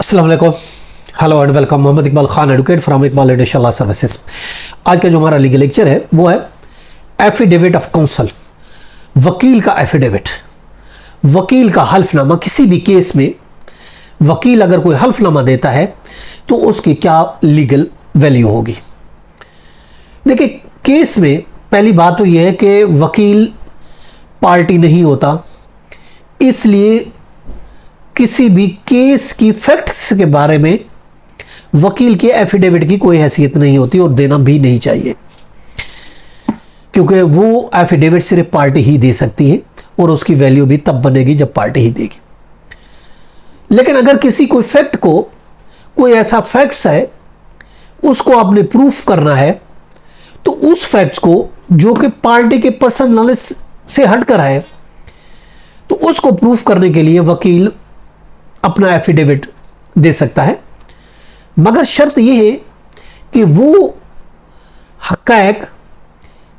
अस्सलाम वालेकुम, hello and welcome. Mohammad Iqbal Khan, advocate from Iqbal additional law services. आज का जो हमारा लीगल लेक्चर है वो है एफिडेविट ऑफ काउंसल, वकील का एफिडेविट, वकील का हल्फनामा। किसी भी केस में वकील अगर कोई हल्फनामा देता है तो उसकी क्या लीगल वैल्यू होगी। देखिए, केस में पहली बात तो यह है कि वकील पार्टी नहीं होता, इसलिए किसी भी केस की फैक्ट्स के बारे में वकील के एफिडेविट की कोई हैसियत नहीं होती और देना भी नहीं चाहिए, क्योंकि वो एफिडेविट सिर्फ पार्टी ही दे सकती है और उसकी वैल्यू भी तब बनेगी जब पार्टी ही देगी। लेकिन अगर किसी कोई फैक्ट को, कोई ऐसा फैक्ट्स है उसको आपने प्रूफ करना है, तो उस फैक्ट्स को जो कि पार्टी के पर्सनल नॉलेज से हटकर है, तो उसको प्रूफ करने के लिए वकील अपना एफिडेविट दे सकता है, मगर शर्त यह है कि वो हक़ाइक़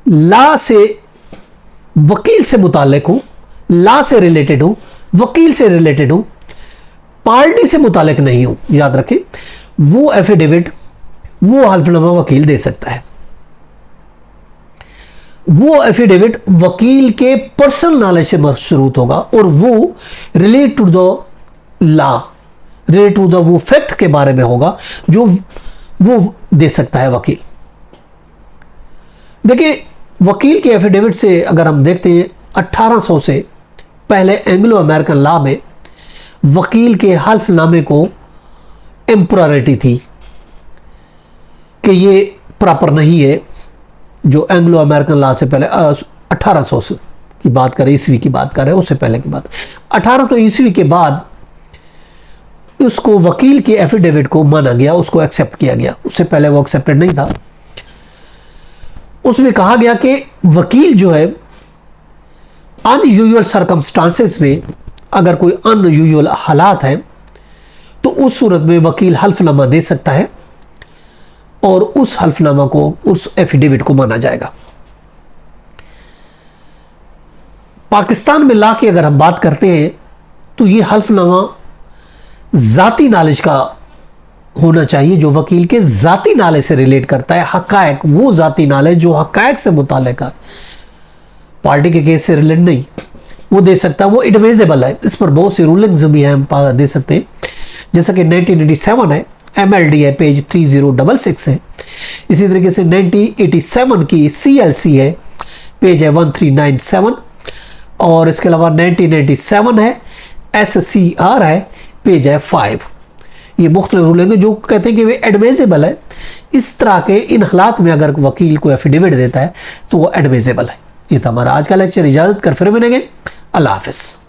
लॉ से, वकील से मुताल्लिक हो, लॉ से रिलेटेड हो, वकील से रिलेटेड हो, पार्टी से मुताल्लिक नहीं हो। याद रखें, वो एफिडेविट, वो हल्फनामा वकील दे सकता है। वो एफिडेविट वकील के पर्सनल नॉलेज से मशरूत होगा और वो relate to the law, relate to the वो फैक्ट के बारे में होगा जो वो दे सकता है वकील। देखिए, वकील के एफिडेविट से अगर हम देखते हैं, 1800 से पहले एंग्लो अमेरिकन लॉ में वकील के हल्फनामे को एम्पररिटी थी कि ये प्रॉपर नहीं है। जो एंग्लो अमेरिकन लॉ से पहले 1800 से की बात करें, ईस्वी की बात करें, उससे पहले की बात, 1800 ईस्वी के बाद उसको वकील के एफिडेविट को माना गया, उसको एक्सेप्ट किया गया। उससे पहले वो एक्सेप्टेड नहीं था। उसमें कहा गया कि वकील जो है अनयूजुअल सर्कमस्टांसेस में, अगर कोई अनयूजुअल हालात हैं, तो उस सूरत में वकील हल्फनामा दे सकता है और उस हल्फनामा को, उस एफिडेविट को माना जाएगा। पाकिस्तान में लॉ की अगर हम बात करते हैं तो ये हल्फनामा जाती नॉलेज का होना चाहिए, जो वकील के जाती नॉलेज से रिलेट करता है। हक़ाइक़, वो जाती नॉलेज जो हक़ाइक़ से मुताल्लिक़ है, पार्टी के केस से रिलेट नहीं, वो दे सकता है। वो एडमिसिबल है। इस पर बहुत सी रूलिंग्स भी हैं, हम दे सकते हैं। जैसा कि 1987 है, MLD है, पेज 3066 है। इसी तरीके से 1987 की CLC है, पेज है 1397। और इसके अलावा 1997 है, SCR है, पेज है 5। ये मुख्तलिफ रूलिंग है जो कहते हैं कि वे एडमिसिबल है। इस तरह के इन हालात में अगर वकील को एफिडेविट देता है तो वो एडमिसिबल है। ये था हमारा आज का लेक्चर। इजाज़त कर फिर मिलेंगे। अल्लाह हाफ़िज़।